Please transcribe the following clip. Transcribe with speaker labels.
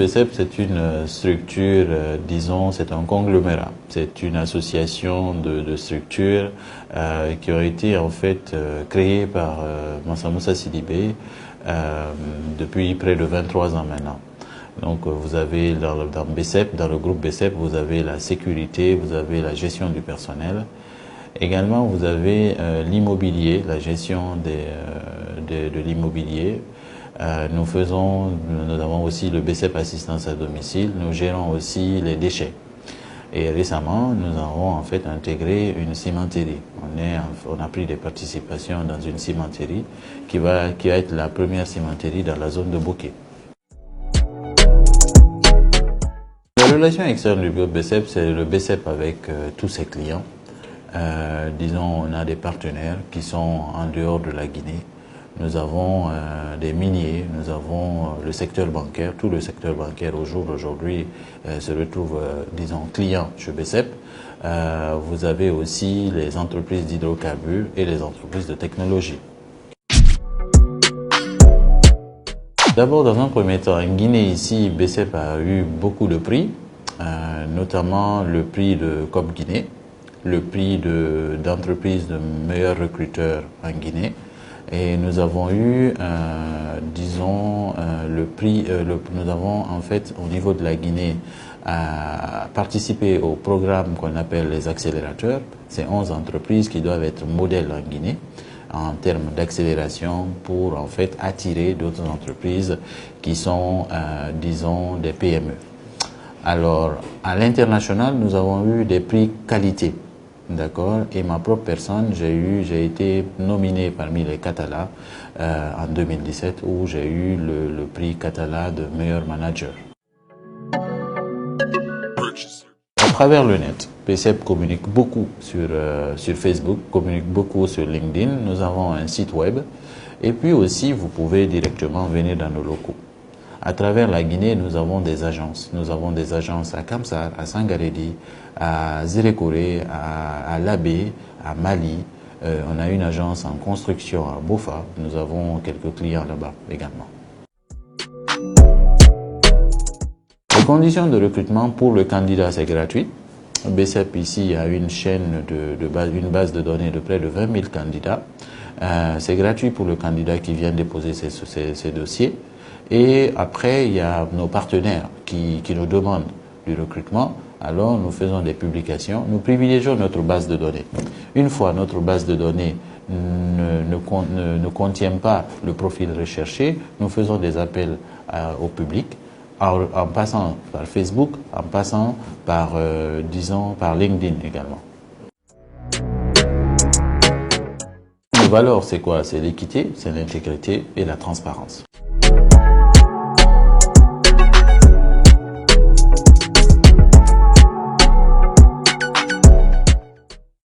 Speaker 1: BECEP, c'est une structure, disons, c'est un conglomérat. C'est une association de structures qui ont été en fait créées par Mansa Moussa Sidibé depuis près de 23 ans maintenant. Donc vous avez dans BECEP, dans le groupe BECEP, vous avez la sécurité, vous avez la gestion du personnel. Également, vous avez l'immobilier, la gestion de l'immobilier. Nous avons aussi le BECEP assistance à domicile. Nous gérons aussi les déchets. Et récemment, nous avons en fait intégré une cimenterie. On a pris des participations dans une cimenterie qui va être la première cimenterie dans la zone de Bouquet. La relation externe du groupe BECEP, c'est le BECEP avec tous ses clients. Disons, on a des partenaires qui sont en dehors de la Guinée. Nous avons des miniers, nous avons le secteur bancaire. Tout le secteur bancaire au jour d'aujourd'hui se retrouve, disons, client chez BECEP. Vous avez aussi les entreprises d'hydrocarbures et les entreprises de technologie. D'abord, dans un premier temps, en Guinée, ici, BECEP a eu beaucoup de prix, notamment le prix de COP Guinée, le prix d'entreprise de meilleurs recruteurs en Guinée. Et nous avons eu, disons, le prix, nous avons en fait au niveau de la Guinée participé au programme qu'on appelle les accélérateurs. C'est 11 entreprises qui doivent être modèles en Guinée en termes d'accélération pour en fait attirer d'autres entreprises qui sont, disons, des PME. Alors, à l'international, nous avons eu des prix qualité. D'accord. Et ma propre personne, j'ai été nominé parmi les Catalans en 2017 où j'ai eu le prix Catala de meilleur manager. À travers le net, BECEP communique beaucoup sur Facebook, communique beaucoup sur LinkedIn. Nous avons un site web et puis aussi vous pouvez directement venir dans nos locaux. À travers la Guinée, nous avons des agences. Nous avons des agences à Kamsar, à Sangaredi, à Zirekore, à Labé, à Mali. On a une agence en construction à Bofa. Nous avons quelques clients là-bas également. Les conditions de recrutement pour le candidat, c'est gratuit. BECEP ici a une chaîne une base de données de près de 20 000 candidats. C'est gratuit pour le candidat qui vient déposer ses dossiers. Et après, il y a nos partenaires qui nous demandent du recrutement. Alors, nous faisons des publications. Nous privilégions notre base de données. Une fois notre base de données ne contient pas le profil recherché, nous faisons des appels au public en passant par Facebook, en passant par, disons, par LinkedIn également. Nos valeurs, c'est quoi? C'est l'équité, c'est l'intégrité et la transparence.